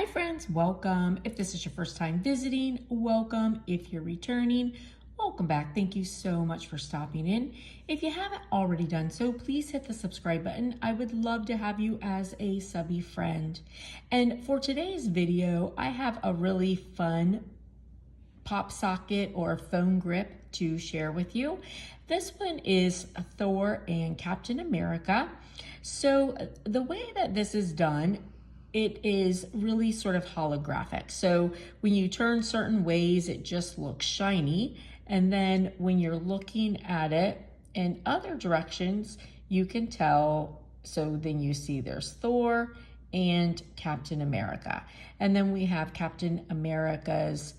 Hi friends, welcome. If this is your first time visiting, welcome. If you're returning, welcome back. Thank you so much for stopping in. If you haven't already done so, please hit the subscribe button. I would love to have you as a subby friend. And for today's video, I have a really fun pop socket or phone grip to share with you. This one is Thor and Captain America. So the way that this is done, it is really sort of holographic. So when you turn certain ways, it just looks shiny. And then when you're looking at it in other directions, you can tell. So then you see there's Thor and Captain America. And then we have Captain America's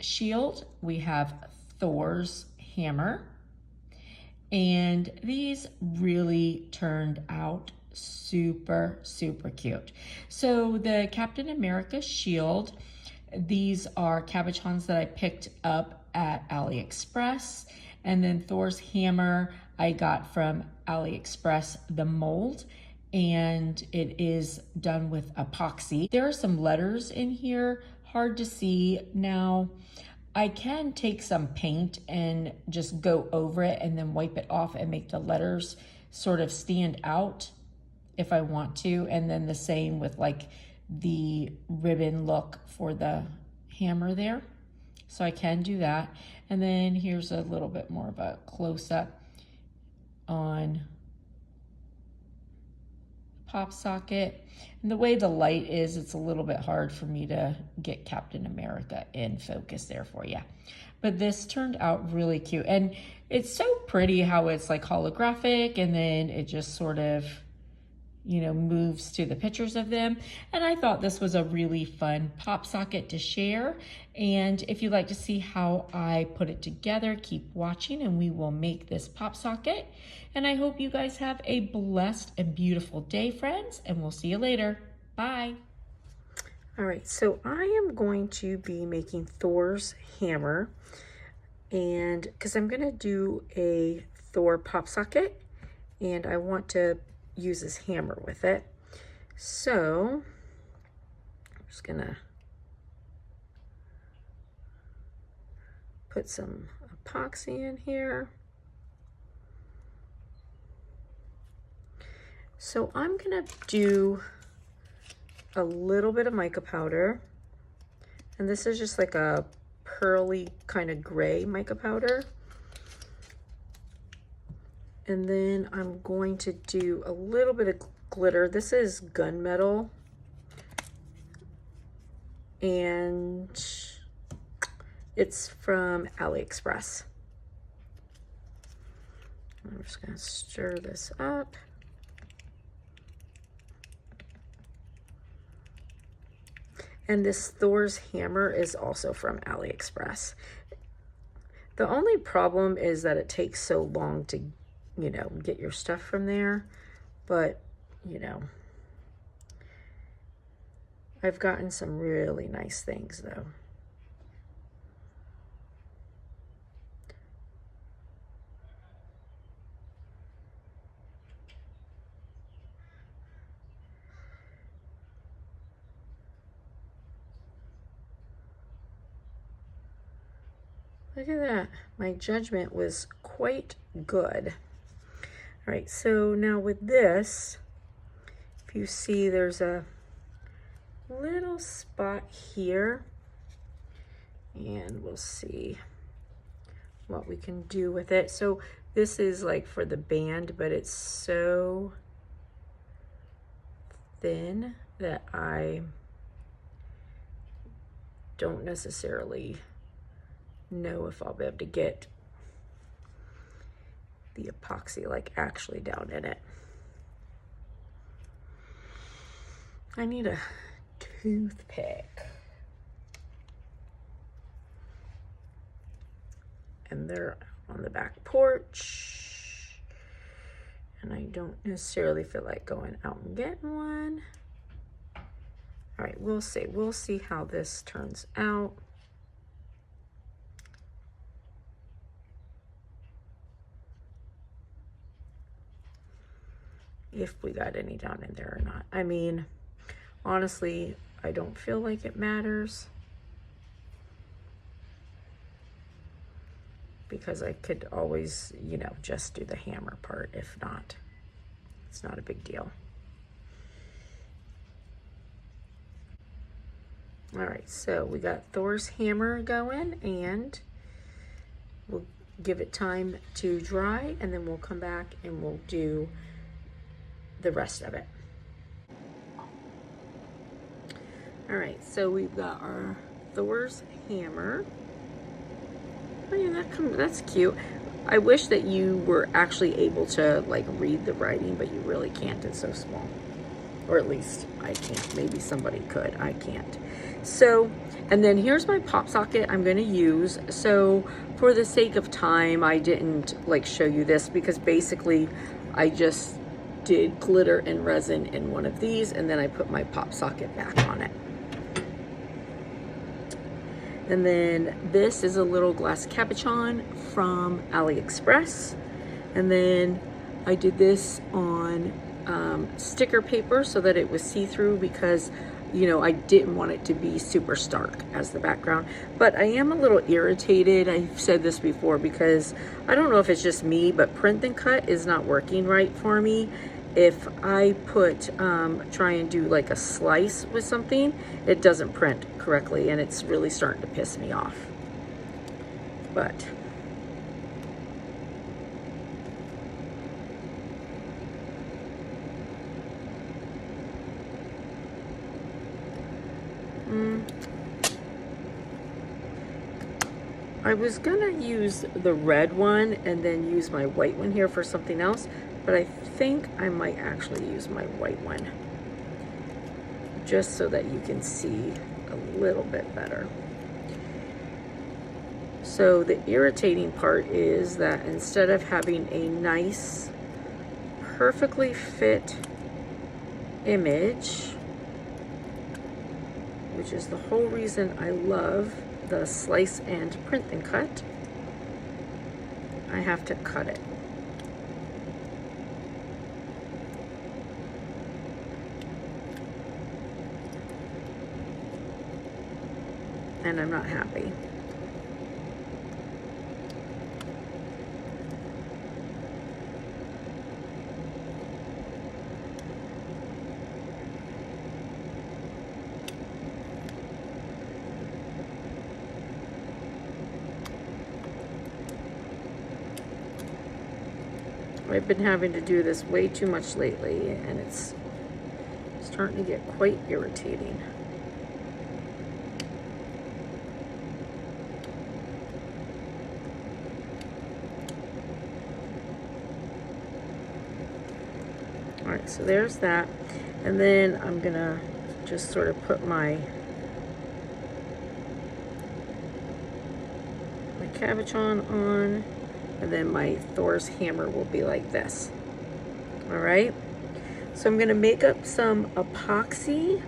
shield. We have Thor's hammer. And these really turned out super cute. So the Captain America shield, these are cabochons that I picked up at AliExpress, and then Thor's hammer I got from AliExpress, the mold, and it is done with epoxy. There are some letters in here, hard to see. Now I can take some paint and just go over it and then wipe it off and make the letters sort of stand out if I want to. And then the same with like the ribbon look for the hammer there. So I can do that. And then here's a little bit more of a close-up on pop socket. And the way the light is, it's a little bit hard for me to get Captain America in focus there for you. But this turned out really cute. And it's so pretty how it's like holographic and then it just sort of, you know, moves to the pictures of them. And I thought this was a really fun pop socket to share. And if you'd like to see how I put it together, keep watching and we will make this pop socket. And I hope you guys have a blessed and beautiful day, friends, and we'll see you later. Bye. All right, so I am going to be making Thor's hammer, and because I'm gonna do a Thor pop socket and I want to use his hammer with it. So I'm just gonna put some epoxy in here. So I'm gonna do a little bit of mica powder, and this is just like a pearly kind of gray mica powder. And then I'm going to do a little bit of glitter. This is gunmetal, and it's from AliExpress. I'm just gonna stir this up. And this Thor's hammer is also from AliExpress. The only problem is that it takes so long to, you know, get your stuff from there. But, you know, I've gotten some really nice things though. Look at that. My judgment was quite good. All right, so now with this, if you see there's a little spot here, and we'll see what we can do with it. So this is like for the band, but it's so thin that I don't necessarily know if I'll be able to get the epoxy like actually down in it. I need a toothpick. And they're on the back porch, and I don't necessarily feel like going out and getting one. All right, we'll see. We'll see how this turns out. If we got any down in there or not. I mean, honestly, I don't feel like it matters, because I could always, you know, just do the hammer part. If not, it's not a big deal. All right, so we got Thor's hammer going, and we'll give it time to dry, and then we'll come back and we'll do the rest of it. All right, so we've got our Thor's hammer. Oh yeah, that's cute. I wish that you were actually able to like read the writing, but you really can't. It's so small. Or at least I can't. Maybe somebody could. I can't. So, and then here's my pop socket I'm going to use. So for the sake of time, I didn't like show you this, because basically I just did glitter and resin in one of these, and then I put my pop socket back on it. And then this is a little glass cabochon from AliExpress. And then I did this on sticker paper so that it was see-through, because, you know, I didn't want it to be super stark as the background. But I am a little irritated, I've said this before, because I don't know if it's just me, but print and cut is not working right for me. If I put, try and do like a slice with something, it doesn't print correctly, and it's really starting to piss me off. But I was gonna use the red one and then use my white one here for something else, but I think I might actually use my white one, just so that you can see a little bit better. So the irritating part is that instead of having a nice, perfectly fit image, which is the whole reason I love the slice and print and cut, I have to cut it. And I'm not happy. I've been having to do this way too much lately, and it's starting to get quite irritating. All right, so there's that. And then I'm gonna just sort of put my cabochon on, and then my Thor's hammer will be like this. All right, so I'm gonna make up some epoxy